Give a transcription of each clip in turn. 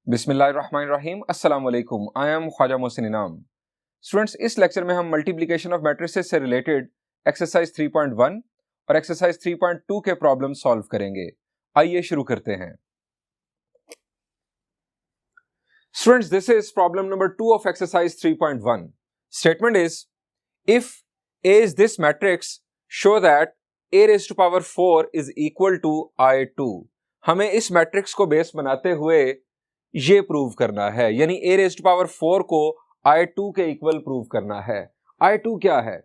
बिस्मिल्लाहिर्रहमानिर्रहीम अस्सलाम वालेकुम। आई एम ख्वाजा मोहसिन इनाम। स्टूडेंट्स, इस लेक्चर में हम मल्टीप्लिकेशन ऑफ मैट्रिसेस से रिलेटेड एक्सरसाइज 3.1 और एक्सरसाइज 3.2 के प्रॉब्लम सॉल्व करेंगे। आइए शुरू करते हैं। Students, this is problem number 2 of exercise 3.1। Statement is if A is this matrix, show that A raised to power 4 is equal to I2। हमें इस मैट्रिक्स को बेस बनाते हुए ये प्रूव करना है, यानी A raised to power 4 को I2 के इक्वल प्रूव करना है। I2 क्या है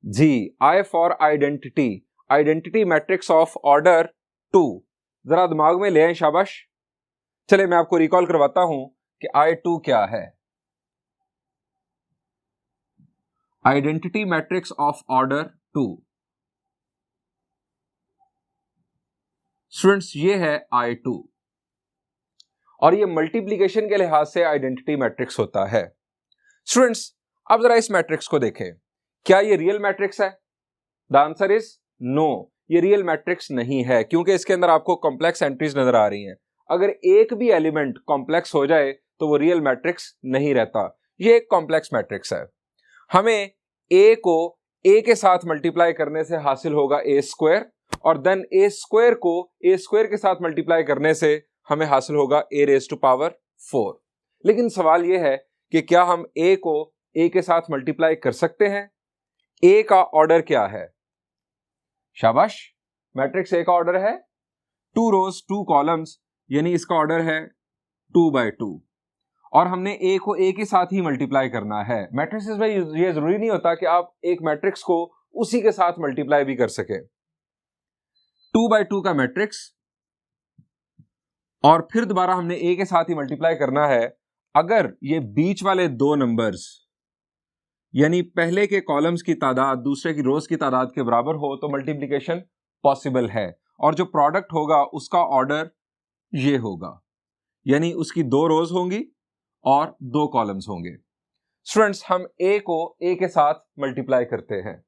जी? I for identity, identity matrix of order 2। जरा दिमाग में ले आए, शाबाश। चले मैं आपको रिकॉल करवाता हूं कि I2 क्या है। Identity matrix of order 2। Students, ये है I2 और ये मल्टीप्लिकेशन के लिहाज से आइडेंटिटी मैट्रिक्स होता है। स्टूडेंट्स, अब जरा इस मैट्रिक्स को देखें, क्या ये रियल मैट्रिक्स है? द आंसर इज नो, ये रियल मैट्रिक्स नहीं है, क्योंकि इसके अंदर आपको कॉम्प्लेक्स एंट्रीज नजर आ रही हैं। अगर एक भी एलिमेंट कॉम्प्लेक्स हो जाए तो वो रियल मैट्रिक्स नहीं रहता। ये एक कॉम्प्लेक्स मैट्रिक्स है। हमें ए को ए के साथ मल्टीप्लाई करने से हासिल होगा ए स्क्वायर, और देन ए स्क्वायर को ए स्क्वायर के साथ मल्टीप्लाई करने से हमें हासिल होगा ए रेज टू पावर 4। लेकिन सवाल यह है कि क्या हम ए को ए के साथ मल्टीप्लाई कर सकते हैं? ए का ऑर्डर क्या है? शाबाश, मैट्रिक्स ए का ऑर्डर है 2 रोज 2 कॉलम्स, यानी इसका ऑर्डर है 2/2, और हमने ए को ए के साथ ही मल्टीप्लाई करना है। मैट्रिक्स में ये जरूरी नहीं होता कि आप एक मैट्रिक्स को उसी के साथ मल्टीप्लाई भी कर सके। 2/2 का मैट्रिक्स, और फिर दोबारा हमने ए के साथ ही मल्टीप्लाई करना है। अगर ये बीच वाले दो नंबर्स, यानी पहले के कॉलम्स की तादाद दूसरे की रोज की तादाद के बराबर हो तो मल्टीप्लिकेशन पॉसिबल है, और जो प्रोडक्ट होगा उसका ऑर्डर ये होगा, यानी उसकी 2 रोज होंगी और 2 कॉलम्स होंगे। स्टूडेंट्स, हम ए को ए के साथ मल्टीप्लाई करते हैं।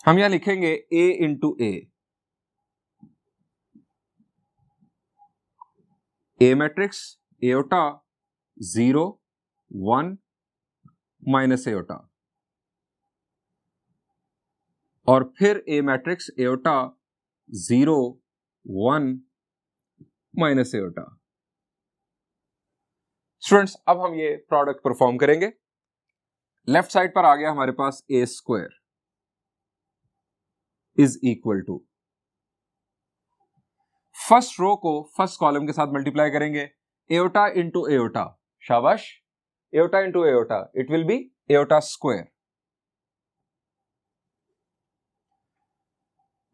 हम यहां लिखेंगे A into A matrix iota 0 1 minus iota, और फिर A matrix iota 0 1 minus iota. Students, अब हम ये प्रोडक्ट परफॉर्म करेंगे। लेफ्ट साइड पर आ गया हमारे पास A square is equal to, first row को फर्स्ट कॉलम के साथ मल्टीप्लाई करेंगे, एओटा इंटू एओटा। शाबाश, iota into iota, it will be iota square,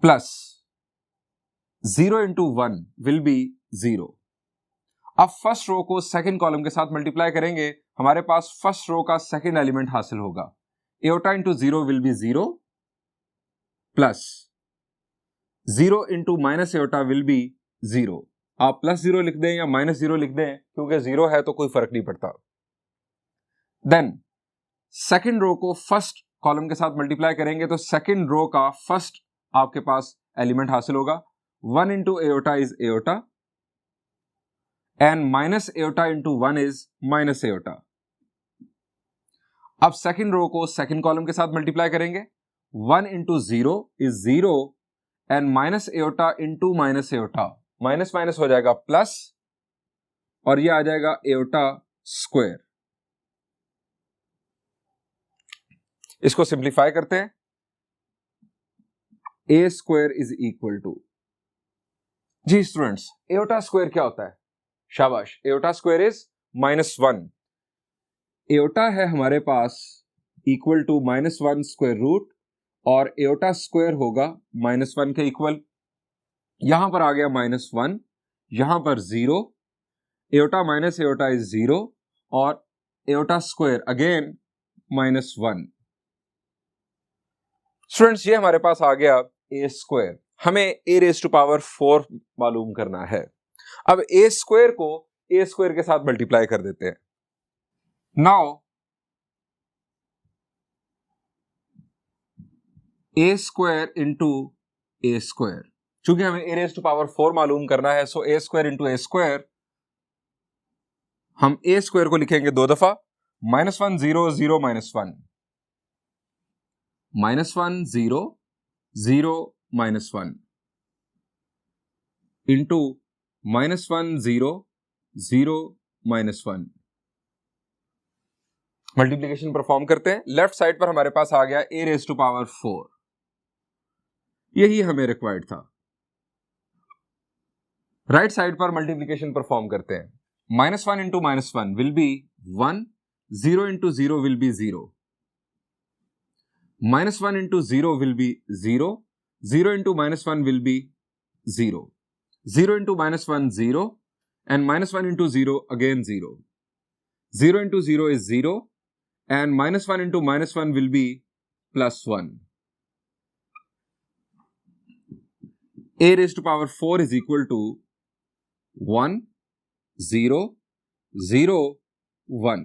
plus 0 into 1 will be 0। अब फर्स्ट रो को सेकंड कॉलम के साथ मल्टीप्लाई करेंगे, हमारे पास फर्स्ट रो का सेकंड एलिमेंट हासिल होगा। Aorta into 0 will be 0, plus 0 into minus aorta will be 0। आप प्लस 0 लिख दें या माइनस 0 लिख दें, क्योंकि 0 है तो कोई फर्क नहीं पड़ता। देन सेकंड रो को फर्स्ट कॉलम के साथ मल्टीप्लाई करेंगे तो सेकंड रो का फर्स्ट आपके पास एलिमेंट हासिल होगा। 1 into aorta is aorta, and minus aorta into 1 is minus aorta. अब सेकंड रो को सेकंड कॉलम के साथ मल्टीप्लाई करेंगे, 1 into 0 is 0, and minus aorta into minus aorta, minus minus हो जाएगा प्लस, और ये आ जाएगा एओटा स्क्वायर। इसको सिंप्लीफाई करते हैं। A square is equal to, जी स्टूडेंट्स, एओटा स्क्वायर क्या होता है? शाबाश, एओटा स्क्वायर इज -1। एओटा है हमारे पास इक्वल टू -1 स्क्वायर रूट, और एओटा स्क्वायर होगा -1 के इक्वल। यहां पर आ गया -1, यहां पर 0, एओटा माइनस एओटा इज 0, और एओटा स्क्वायर अगेन -1। स्टूडेंट्स, ये हमारे पास आ गया ए स्क्वायर। हमें ए रेज टू पावर 4 मालूम करना है। अब ए स्क्वायर को ए स्क्वायर के साथ मल्टीप्लाई कर देते हैं। नाउ ए स्क्वायर इंटू ए स्क्वायर। चूंकि हमें ए रेज टू पावर 4 मालूम करना है, सो ए स्क्वायर इंटू ए स्क्वायर, हम ए स्क्वायर को लिखेंगे 2 दफा, -1 0 0 -1 -1 0 0 -1 इंटू -1 0 0 -1। मल्टीप्लीकेशन परफॉर्म करते हैं। लेफ्ट साइड पर हमारे पास आ गया ए रेज टू पावर 4, यही हमें रिक्वायर्ड था। राइट साइड पर मल्टीप्लीकेशन परफॉर्म करते हैं। -1 into -1 will B 1, 0 into 0 will be 0, -1 into 0 will be 0, 0 into -1 will be 0, 0 into -1 0, and -1 into 0 again 0, 0 into 0 is 0, and -1 into -1 will be +1. A raised to power 4 is equal to 1 0 0 1।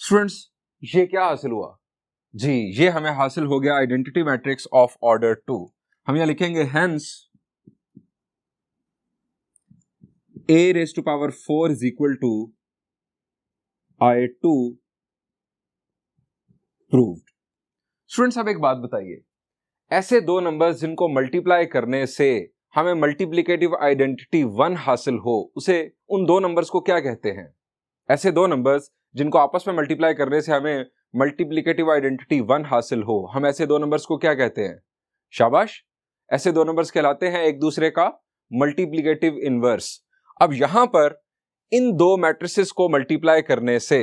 Students, ये क्या हासिल हुआ जी? ये हमें हासिल हो गया आइडेंटिटी मैट्रिक्स ऑफ ऑर्डर 2। हम यहां लिखेंगे hence A raised to power 4 is equal to I2 proved। Students, अब एक बात बताइए, ऐसे दो नंबर्स जिनको मल्टीप्लाई करने से हमें मल्टीप्लिकेटिव आइडेंटिटी 1 हासिल हो, उसे उन दो नंबर्स को क्या कहते हैं? ऐसे दो नंबर्स जिनको आपस में मल्टीप्लाई करने से हमें मल्टीप्लिकेटिव आइडेंटिटी 1 हासिल हो, हम ऐसे दो नंबर्स को क्या कहते हैं? शाबाश, ऐसे दो नंबर्स कहलाते हैं एक दूसरे का मल्टीप्लिकेटिव इनवर्स। अब यहां पर इन दो मैट्रिसेस को मल्टीप्लाई करने से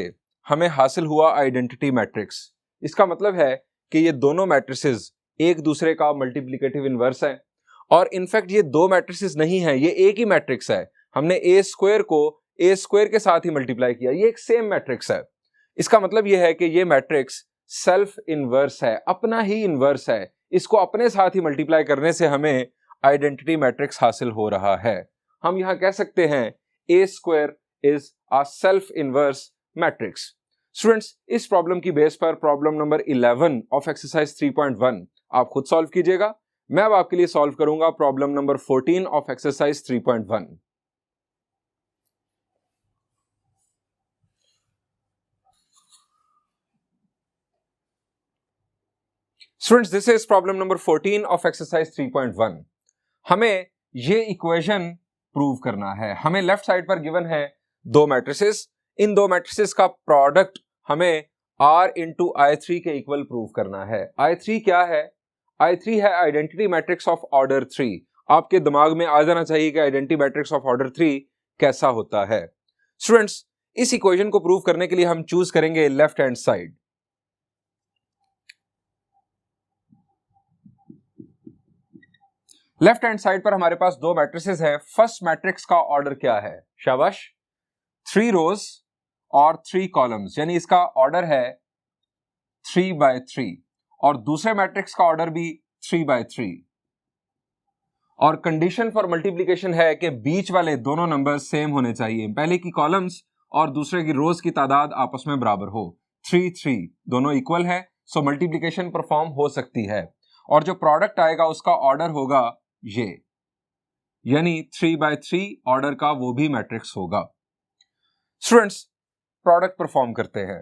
हमें हासिल हुआ आइडेंटिटी मैट्रिक्स। इसका मतलब है कि ये दोनों मैट्रिसेस एक दूसरे का मल्टीप्लिकेटिव इनवर्स है, और इनफैक्ट ये दो मैट्रिसेस नहीं है, ये एक ही मैट्रिक्स है। हमने ए स्क्वायर को ए स्क्वायर के साथ ही मल्टीप्लाई किया, ये एक सेम मैट्रिक्स है। इसका मतलब ये है कि ये मैट्रिक्स सेल्फ इनवर्स है, अपना ही इनवर्स है। इसको अपने साथ ही मल्टीप्लाई करने से हमें आइडेंटिटी मैट्रिक्स हासिल हो रहा है। हम यहां कह सकते हैं A square is a self inverse matrix. Students, इस प्रॉब्लम की बेस पर प्रॉब्लम नंबर 11 ऑफ एक्सरसाइज 3.1 आप खुद सॉल्व कीजिएगा। मैं अब आपके लिए सॉल्व करूंगा problem number 14 of exercise 3.1। Students, this is problem number 14 of exercise 3.1। हमें ये इक्वेशन प्रूव करना है। हमें लेफ्ट साइड पर गिवन है दो मैट्रिसेस, इन दो मैट्रिसेस का प्रोडक्ट हमें R इंटू I3 के इक्वल प्रूव करना है। I3 क्या है? I3 है आइडेंटिटी मैट्रिक्स ऑफ ऑर्डर 3। आपके दिमाग में आ जाना चाहिए कि आइडेंटिटी मैट्रिक्स ऑफ ऑर्डर 3 कैसा होता है। स्टूडेंट्स, इस इक्वेशन को प्रूव करने के लिए हम चूज करेंगे left hand side. Left hand side पर हमारे पास दो मैट्रिसेस हैं। फर्स्ट मैट्रिक्स का ऑर्डर क्या है? शाबाश, 3 रोज और 3 कॉलम्स, यानी इसका ऑर्डर है 3 by 3, और दूसरे मैट्रिक्स का ऑर्डर भी 3 by 3। और कंडीशन फॉर मल्टीप्लिकेशन है कि बीच वाले दोनों नंबर सेम होने चाहिए, पहले की कॉलम्स और दूसरे की रोज की तादाद आपस में बराबर हो। 3 3 दोनों इक्वल है, सो मल्टीप्लिकेशन परफॉर्म हो सकती है। और जो प्रोडक्ट आएगा उसका ऑर्डर होगा ये, यानी 3 by 3 ऑर्डर का वो भी मैट्रिक्स होगा। स्टूडेंट्स, प्रोडक्ट परफॉर्म करते हैं।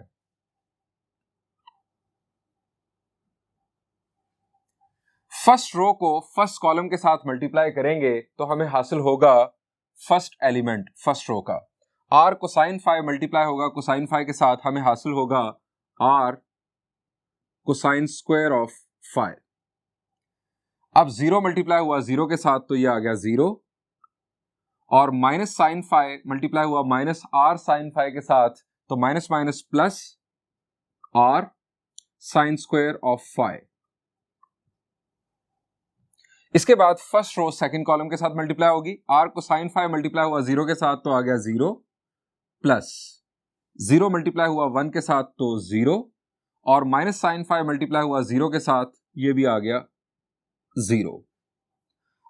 फर्स्ट रो को फर्स्ट कॉलम के साथ मल्टीप्लाई करेंगे तो हमें हासिल होगा फर्स्ट एलिमेंट फर्स्ट रो का। R कोसाइन फाई मल्टीप्लाई होगा कोसाइन फाई के साथ, हमें हासिल होगा R cosine square of phi. अब 0 मल्टीप्लाई हुआ 0 के साथ तो ये आ गया 0, और माइनस साइन फाई मल्टीप्लाई हुआ माइनस R साइन फाई के साथ, तो minus minus plus R sine square of phi. इसके बाद फर्स्ट रो सेकंड कॉलम के साथ मल्टीप्लाई होगी। R को साइन फाई मल्टीप्लाई हुआ 0 के साथ तो आ गया 0, प्लस 0 मल्टीप्लाई हुआ 1 के साथ तो 0, और माइनस साइन फाई मल्टीप्लाई हुआ 0 के साथ ये भी आ गया 0।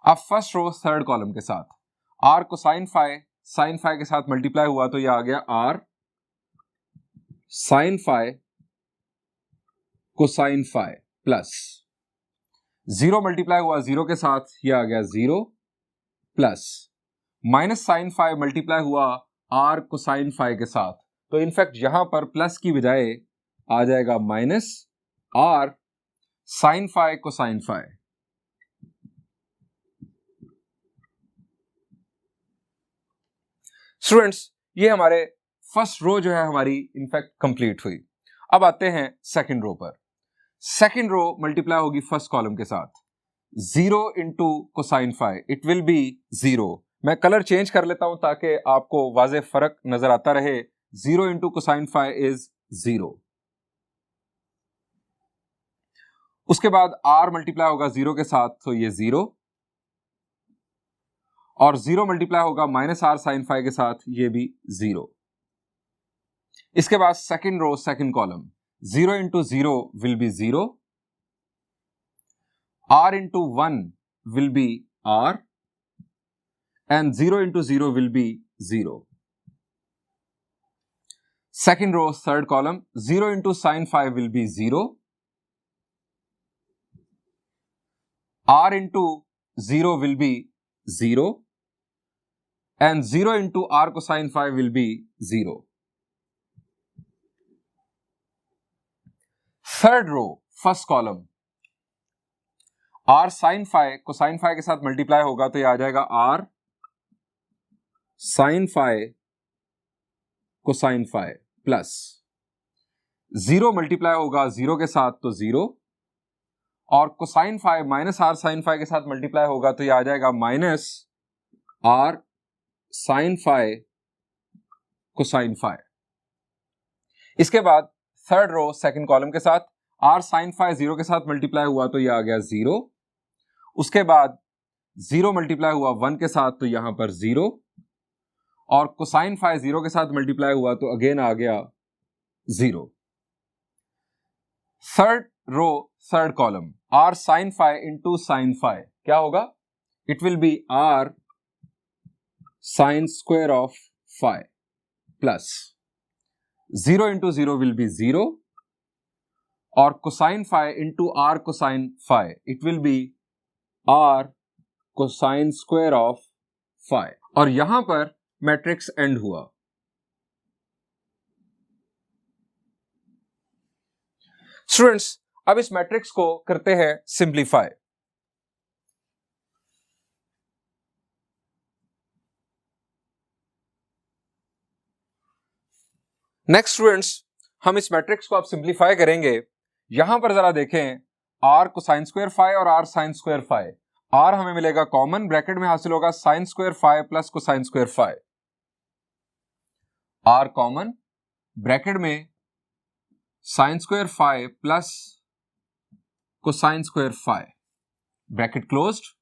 अब फर्स्ट रो थर्ड कॉलम के साथ R को साइन फाई के साथ मल्टीप्लाई हुआ तो ये आ गया R sine phi cosine phi. Plus 0 multiply हुआ 0 के साथ, ये आ गया 0 plus minus sine five multiply हुआ r कोसाइन फाइव के साथ, तो इनफैक्ट यहां पर प्लस की बजाय आ जाएगा minus r sine five cosine five. Students, ये हमारे फर्स्ट रो जो है हमारी इनफैक्ट कंप्लीट हुई। अब आते हैं सेकंड रो पर। सेकंड रो मल्टीप्लाई होगी फर्स्ट कॉलम के साथ, 0 into cosine five, it will be 0। मैं कलर चेंज कर लेता हूं ताकि आपको वाज़ेह फर्क नजर आता रहे। 0 इंटू कोसाइन फाइव इज 0। उसके बाद r मल्टीप्लाई होगा 0 के साथ, तो ये 0, और 0 मल्टीप्लाई होगा माइनस r साइन फाइव के साथ, ये भी 0। इसके बाद second row second column, 0 into 0 will be 0, r into 1 will be r, and 0 into 0 will be 0। Second row third column, 0 into sine five will be 0, r into 0 will be 0, and 0 into r cosine phi will be 0. Third row, first column, r sin phi cosine phi के साथ multiply होगा तो ये आ जाएगा r sin phi cosine phi plus 0 multiply होगा 0 के साथ तो 0, और cosine phi minus r sin phi के साथ मल्टीप्लाई होगा तो ये आ जाएगा minus r sine phi cosine phi. इसके बाद थर्ड रो सेकंड कॉलम के साथ r साइन फाइ 0 के साथ मल्टीप्लाई हुआ तो ये आ गया 0। उसके बाद 0 मल्टीप्लाई हुआ 1 के साथ तो यहां पर 0, और कोसाइन फाइ 0 के साथ मल्टीप्लाई हुआ तो अगेन आ गया 0। Third row third column, r sine phi into sine phi, क्या होगा? It will be r sine square of phi plus 0 into 0 will be 0, और cosine phi into r cosine phi, it will be r cosine square of phi, और यहां पर matrix and हुआ। Students, अब इस matrix को करते हैं सिंप्लीफाई। नेक्स्ट स्टूडेंट्स, हम इस मैट्रिक्स को अब सिंप्लीफाई करेंगे। यहां पर जरा देखें, r कोसाइन स्क्वायर फाइ और r sine square phi, r हमें मिलेगा कॉमन, ब्रैकेट में हासिल होगा sine square phi plus cosine square phi, r common, bracket में sine square phi plus cosine square phi, bracket closed.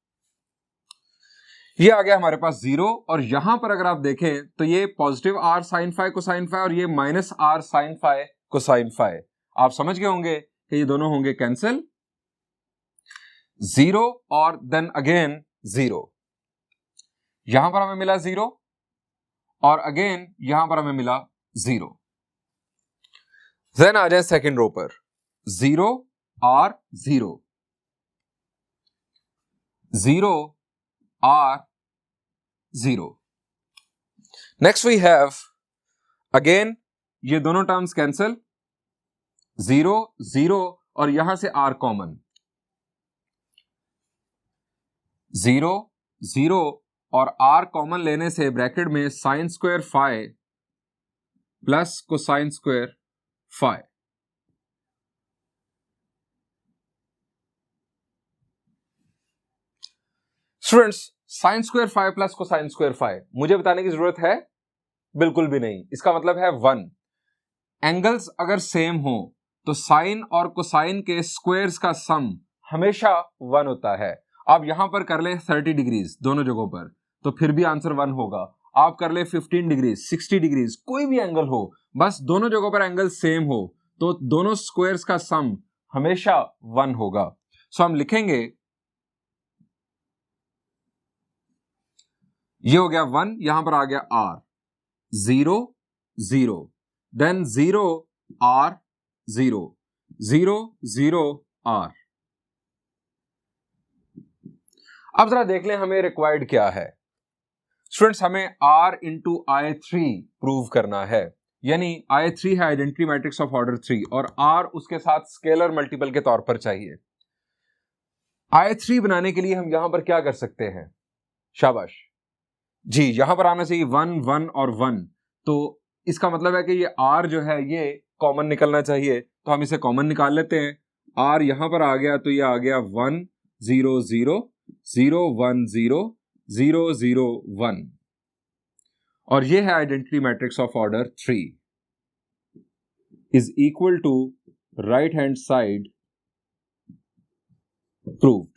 ये आ गया हमारे पास 0, और यहां पर अगर आप देखें तो ये positive r sine phi cosine phi और ये minus r sine phi cosine phi, आप समझ गए होंगे कि ये दोनों होंगे कैंसिल। 0 और देन अगेन 0, यहां पर हमें मिला 0, और अगेन यहां पर हमें मिला 0। देन आ जाए सेकेंड रो पर, 0 r 0, 0 r 0। Next we have again ये दोनों टर्म्स कैंसिल, 0 0, और यहां से r कॉमन, 0 0, और r कॉमन लेने से ब्रैकेट में sine square phi plus cosine square phi. Students, sine square phi plus cosine square phi मुझे बताने की जरूरत है? बिल्कुल भी नहीं। इसका मतलब है 1। एंगल्स अगर सेम हो तो साइन और कोसाइन के स्क्वायर्स का सम हमेशा 1 होता है। आप यहां पर कर ले 30 डिग्रीज दोनों जगहों पर, तो फिर भी आंसर 1 होगा। आप कर ले 15 डिग्रीज, 60 डिग्रीज, कोई भी एंगल हो, बस दोनों जगहों पर एंगल सेम हो तो दोनों स्क्वायर्स का सम हमेशा 1 होगा। सो हम लिखेंगे, ये हो गया 1, यहां पर आ गया r, 0 0, देन 0 r 0, 0 0 R। अब जरा देख लें हमें रिक्वायर्ड क्या है। स्टूडेंट्स, हमें R इंटू I3 प्रूव करना है, यानी I3 है आइडेंटिटी मैट्रिक्स ऑफ ऑर्डर 3 और R उसके साथ स्केलर मल्टीपल के तौर पर चाहिए। I3 बनाने के लिए हम यहां पर क्या कर सकते हैं? शाबाश जी, यहां पर आना चाहिए 1 1 और 1, तो इसका मतलब है कि ये R जो है ये कॉमन निकलना चाहिए, तो हम इसे कॉमन निकाल लेते हैं। R यहां पर आ गया तो ये आ गया 1 0 0 0 1 0 0 0 1 और ये है identity matrix of order 3 is equal to right hand side proved.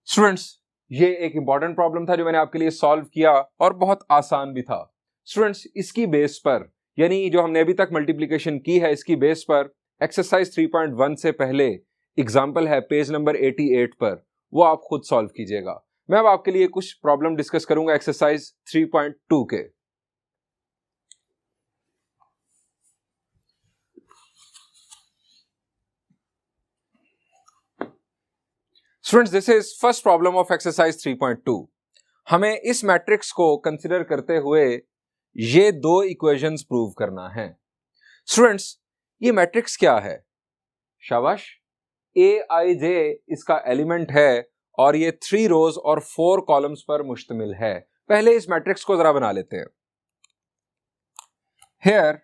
Students, ये एक इंपॉर्टेंट प्रॉब्लम था जो मैंने आपके लिए सॉल्व किया और बहुत आसान भी था। स्टूडेंट्स, इसकी बेस पर, यानी जो हमने अभी तक मल्टीप्लिकेशन की है इसकी बेस पर एक्सरसाइज 3.1 से पहले एग्जाम्पल है पेज नंबर 88 पर, वो आप खुद सॉल्व कीजिएगा। मैं अब आपके लिए कुछ प्रॉब्लम डिस्कस करूंगा एक्सरसाइज 3.2 के। Students, this is first problem of exercise 3.2। हमें इस मैट्रिक्स को कंसिडर करते हुए ये दो इक्वेशंस प्रूव करना है। स्टूडेंट्स, ये मैट्रिक्स क्या है? शाबाश, Aij इसका एलिमेंट है और ये 3 रोज और 4 कॉलम्स पर मुश्तमिल है। पहले इस मैट्रिक्स को जरा बना लेते हैं। हियर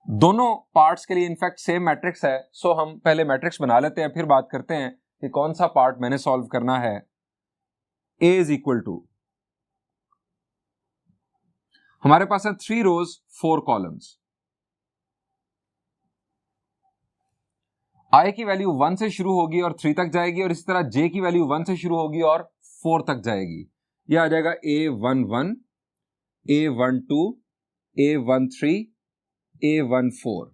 दोनों पार्ट्स के लिए इनफैक्ट सेम मैट्रिक्स है, सो हम पहले मैट्रिक्स बना लेते हैं, फिर बात करते हैं कि कौन सा पार्ट मैंने सॉल्व करना है। A इज इक्वल टू, हमारे पास है 3 रोज 4 कॉलम्स। I की वैल्यू 1 से शुरू होगी और 3 तक जाएगी और इसी तरह J की वैल्यू 1 से शुरू होगी और 4 तक जाएगी। यह आ जाएगा A11, A12, A13, A14,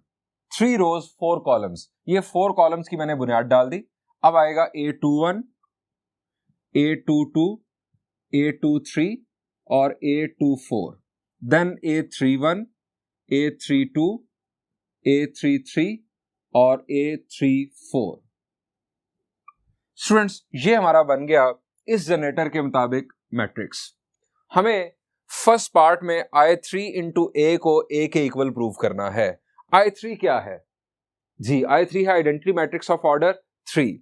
3 रोज 4 कॉलम्स। ये 4 कॉलम्स की मैंने बुनियाद डाल दी। अब आएगा A21, A22, A23 और A24, then A31, A32, A33 और A34। स्टूडेंट्स, ये हमारा बन गया इस जनरेटर के मुताबिक मैट्रिक्स। हमें फर्स्ट पार्ट में I3 इंटू A को A के इक्वल प्रूव करना है। I3 क्या है? जी, I3 है identity matrix of order 3।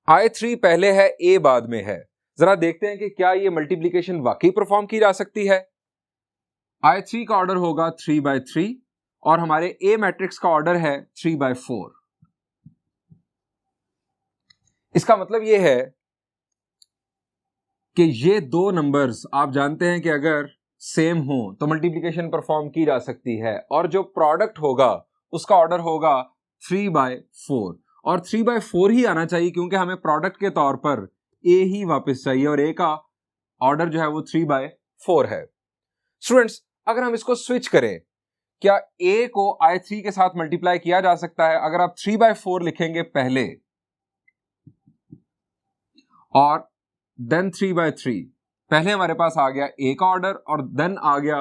I3 पहले है, A बाद में है। जरा देखते हैं कि क्या ये मल्टीप्लीकेशन वाकई परफॉर्म की जा सकती है। I3 का ऑर्डर होगा 3/3 और हमारे A मैट्रिक्स का ऑर्डर है 3/4। इसका मतलब यह है कि ये दो नंबर्स आप जानते हैं कि अगर सेम हो तो मल्टीप्लिकेशन परफॉर्म की जा सकती है और जो प्रोडक्ट होगा उसका ऑर्डर होगा 3/4 और 3/4 ही आना चाहिए क्योंकि हमें प्रोडक्ट के तौर पर A ही वापस चाहिए और A का ऑर्डर जो है वो 3/4 है। स्टूडेंट्स, अगर हम इसको स्विच करें, क्या A को I3 के साथ मल्टीप्लाई किया जा सकता है? अगर आप 3/4 लिखेंगे पहले और देन 3/3, पहले हमारे पास आ गया A का ऑर्डर और देन आ गया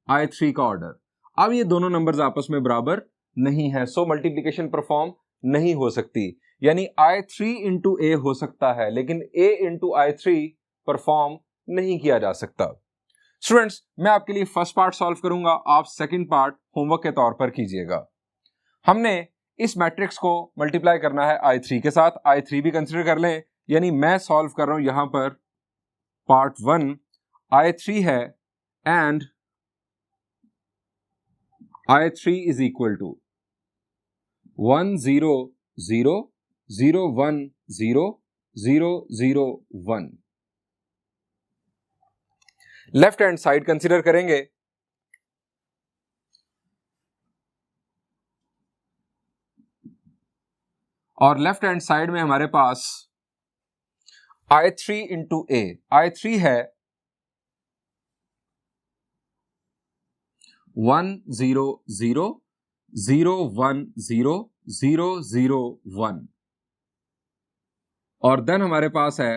I3 का ऑर्डर। अब ये दोनों नंबर्स आपस में बराबर नहीं है, सो मल्टीप्लिकेशन परफॉर्म नहीं हो सकती। यानी I3 इंटू A हो सकता है लेकिन A इंटू I3 परफॉर्म नहीं किया जा सकता। स्टूडेंट्स, मैं आपके लिए फर्स्ट पार्ट सॉल्व करूंगा, आप सेकंड पार्ट होमवर्क के तौर पर कीजिएगा। हमने इस मैट्रिक्स को मल्टीप्लाई करना है I3 के साथ, I3 भी कंसिडर कर लें, यानी मैं सॉल्व कर रहा हूं यहां पर पार्ट 1 I3 है and I3 is equal to 1 0 0 0 1 0 0 0 1। Left hand side consider करेंगे, और लेफ्ट हैंड साइड में हमारे पास I3 इंटू A, I3 है 1 0 0 0 1 0 0 0 1 और देन हमारे पास है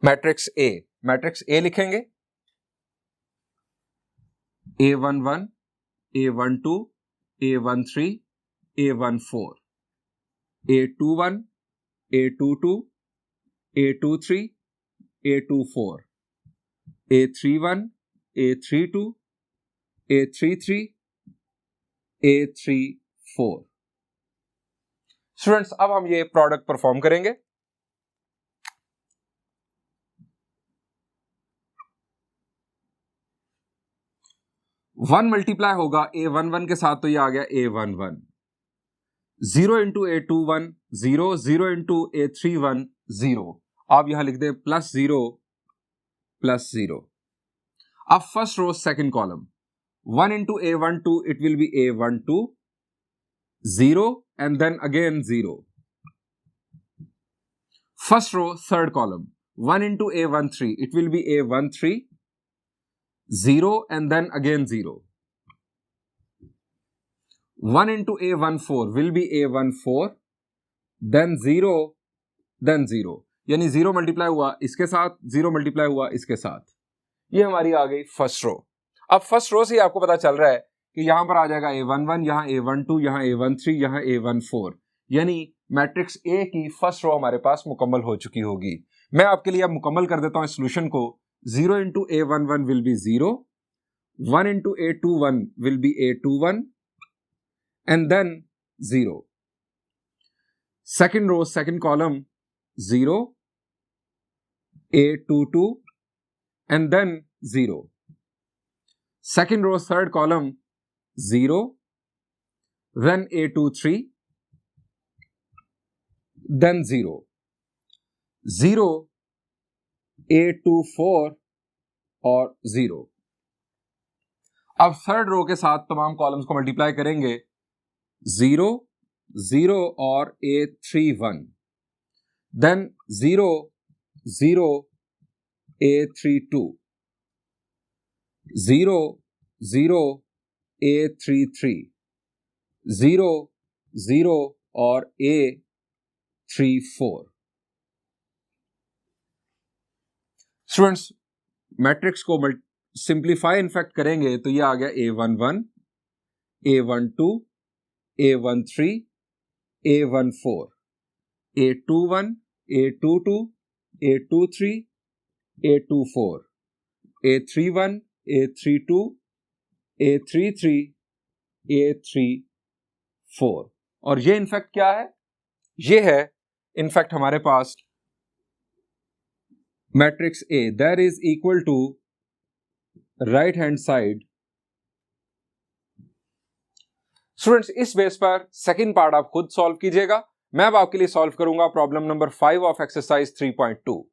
मैट्रिक्स A। मैट्रिक्स A लिखेंगे A11, A12, A13, A14, A21, A22, A23, A24, A31, A32, A33, A34। Students अब हम ये प्रोडक्ट परफॉर्म करेंगे। वन मल्टीप्लाई होगा A11 के साथ, तो ये आ गया A11। 0 into A21 0, 0 into A31 0। आप यहां लिख दें +0 +0। अब first row second column, 1 into A12 it will be A12, 0 and then again 0. First row third column, 1 into A13 it will be A13, 0 and then again 0. 1 into A14 will be A14, then 0 then 0, यानी 0 multiply हुआ इसके साथ, 0 multiply हुआ इसके साथ। ये हमारी आ गई फर्स्ट रो। अब फर्स्ट रो से आपको पता चल रहा है कि यहां पर आ जाएगा A11, यहां A12, यहां A13, यहां A14, यानी मैट्रिक्स ए की फर्स्ट रो हमारे पास मुकम्मल हो चुकी होगी। मैं आपके लिए अब मुकम्मल कर देता हूं इस सॉल्यूशन को। 0 into A11 will be 0, 1 into A21 will be A21 and then 0। Second row second column 0, A22 and then 0. Second row third column 0, then A23, then 0, 0, A24 और 0। अब थर्ड रो के साथ तमाम कॉलम्स को मल्टीप्लाई करेंगे, 0, 0 और A31, then 0, 0, A32, 0, 0, A33, 0, 0 और A34। Students matrix को सिंप्लीफाई इनफैक्ट करेंगे तो ये आ गया A11, A12, A13, A14, A21, A22, A23, A24, A31, A32, A33, A34। और ये इनफैक्ट क्या है? ये है इनफैक्ट हमारे पास matrix A, that is equal to right hand side. Students इस बेस पर सेकंड पार्ट आप खुद सॉल्व कीजिएगा। मैं अब आपके लिए सॉल्व करूंगा problem number 5 of exercise 3.2।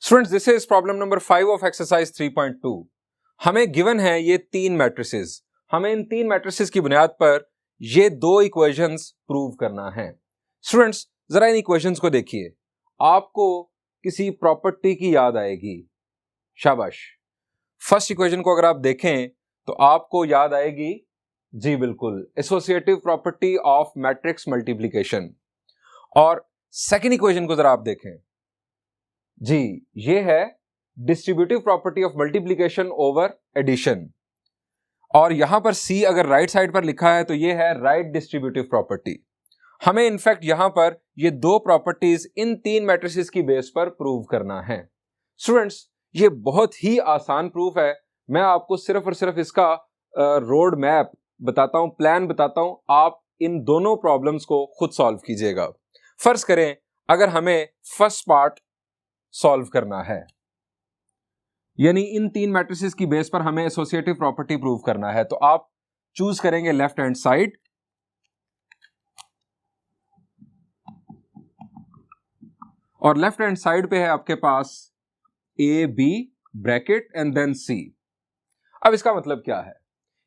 Students this is problem number 5 of exercise 3.2। हमें गिवन है ये तीन मैट्रिसेस। हमें इन तीन मैट्रिसेस की बुनियाद पर ये दो इक्वेशंस प्रूव करना है। स्टूडेंट्स जरा इन इक्वेशंस को देखिए, आपको किसी प्रॉपर्टी की याद आएगी। शाबाश। फर्स्ट इक्वेशन को अगर आप देखें तो आपको याद आएगी, जी बिल्कुल, associative property of matrix multiplication. और सेकेंड इक्वेशन को जरा आप देखें, जी ये है distributive property of multiplication over addition. और यहां पर सी अगर राइट साइड पर लिखा है तो ये है राइट डिस्ट्रीब्यूटिव प्रॉपर्टी। हमें इनफैक्ट यहां पर ये दो प्रॉपर्टीज इन तीन मैट्रिसेस की बेस पर प्रूव करना है। स्टूडेंट्स ये बहुत ही आसान प्रूफ है। मैं आपको सिर्फ और सिर्फ इसका रोड मैप बताता हूं, प्लान बताता हूं, आप इन दोनों प्रॉब्लम्स को खुद सॉल्व कीजिएगा। फर्ज करें अगर हमें फर्स्ट पार्ट सॉल्व करना है, यानी इन तीन मैट्रिसेस की बेस पर हमें एसोसिएटिव प्रॉपर्टी प्रूव करना है, तो आप चूज करेंगे लेफ्ट हैंड साइड। और लेफ्ट हैंड साइड पे है आपके पास A B bracket and then C. अब इसका मतलब क्या है?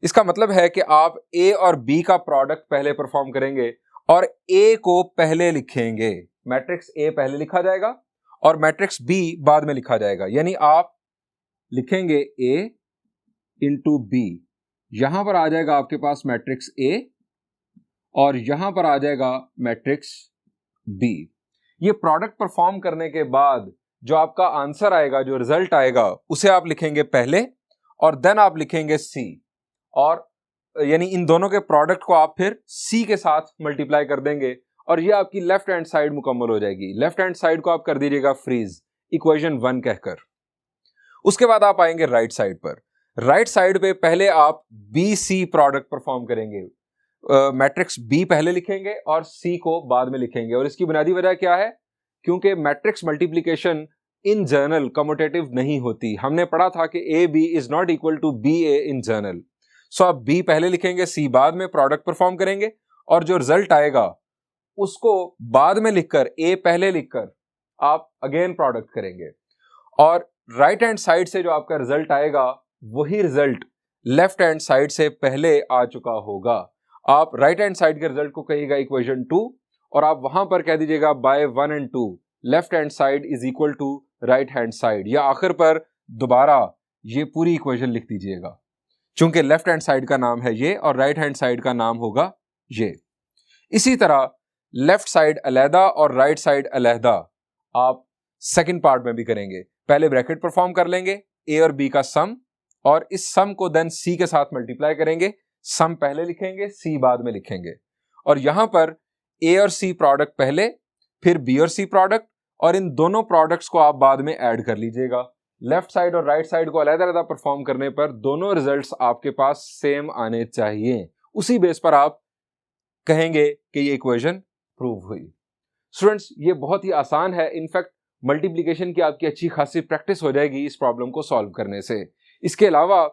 इसका मतलब है कि आप ए और बी का प्रोडक्ट पहले परफॉर्म करेंगे और ए को पहले लिखेंगे। मैट्रिक्स ए पहले लिखा जाएगा और मैट्रिक्स बी बाद में लिखा जाएगा। यानी आप लिखेंगे ए इंटू बी, यहां पर आ जाएगा आपके पास मैट्रिक्स ए और यहां पर आ जाएगा मैट्रिक्स बी। ये प्रोडक्ट परफॉर्म करने के बाद जो आपका आंसर आएगा, जो रिजल्ट आएगा, उसे आप लिखेंगे पहले और देन आप लिखेंगे सी, और यानी इन दोनों के प्रोडक्ट को आप फिर सी के साथ मल्टीप्लाई कर देंगे और ये आपकी लेफ्ट हैंड साइड मुकम्मल हो जाएगी। लेफ्ट हैंड साइड को आप कर दीजिएगा फ्रीज इक्वेशन 1 कहकर। उसके बाद आप आएंगे राइट साइड पर। राइट साइड पे पहले आप बी सी प्रोडक्ट परफॉर्म करेंगे। मैट्रिक्स बी पहले लिखेंगे और सी को बाद में लिखेंगे, और इसकी बुनियादी वजह क्या है? क्योंकि matrix multiplication in general commutative नहीं होती। हमने पढ़ा था कि A B is not equal to B A in general. So आप बी पहले लिखेंगे, सी बाद में, प्रोडक्ट परफॉर्म करेंगे और जो रिजल्ट आएगा उसको बाद में लिखकर, ए पहले लिखकर आप अगेन प्रोडक्ट करेंगे, और राइट हैंड साइड से जो आपका रिजल्ट आएगा वही रिजल्ट लेफ्ट हैंड साइड से पहले आ चुका होगा। आप राइट हैंड साइड के रिजल्ट को कहिएगा इक्वेशन 2 और आप वहां पर कह दीजिएगा by 1 and 2 left hand side is equal to right hand side, या आखिर पर दोबारा ये पूरी इक्वेशन लिख दीजिएगा, चूंकि लेफ्ट हैंड साइड का नाम है ये और राइट हैंड साइड का नाम होगा ये। इसी तरह लेफ्ट साइड अलहदा और राइट साइड अलहदा आप सेकंड पार्ट में भी करेंगे। पहले ब्रैकेट परफॉर्म कर लेंगे ए और बी का सम, और इस सम को देन सी के साथ मल्टीप्लाई करेंगे। सम पहले लिखेंगे, सी बाद में लिखेंगे, और यहां पर ए और सी प्रोडक्ट पहले, फिर बी और सी प्रोडक्ट, और इन दोनों प्रोडक्ट्स को आप बाद में ऐड कर लीजिएगा। लेफ्ट साइड और राइट साइड को अलग-अलग परफॉर्म करने पर दोनों रिजल्ट्स आपके पास सेम आने चाहिए। उसी बेस पर आप कहेंगे कि ये इक्वेशन प्रूव हुई। स्टूडेंट्स, ये बहुत ही आसान है। इनफैक्ट मल्टीप्लिकेशन की आपकी अच्छी खासी प्रैक्टिस हो जाएगी इस प्रॉब्लम को सॉल्व करने से। इसके अलावा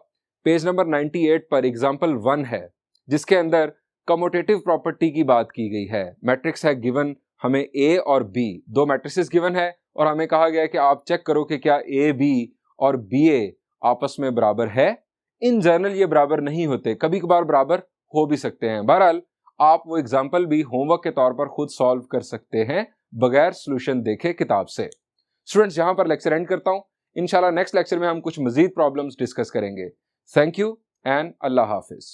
पेज नंबर 98 पर एग्जांपल 1 है जिसके अंदर कम्यूटेटिव प्रॉपर्टी की बात की गई है। मैट्रिक्स है गिवन, हमें ए और बी दो मैट्रिसेस गिवन है और हमें कहा गया है कि आप चेक करो कि क्या ए बी और बी ए आपस में बराबर है। इन जनरल ये बराबर नहीं होते, कभी कभार बराबर हो भी सकते हैं। बहरहाल आप वो एग्जाम्पल भी होमवर्क के तौर पर खुद सॉल्व कर सकते हैं बगैर सोल्यूशन देखे किताब से। स्टूडेंट्स, यहां पर लेक्चर एंड करता हूं। इंशाल्लाह नेक्स्ट लेक्चर में हम कुछ मजीद प्रॉब्लम्स डिस्कस करेंगे। Thank you and Allah Hafiz.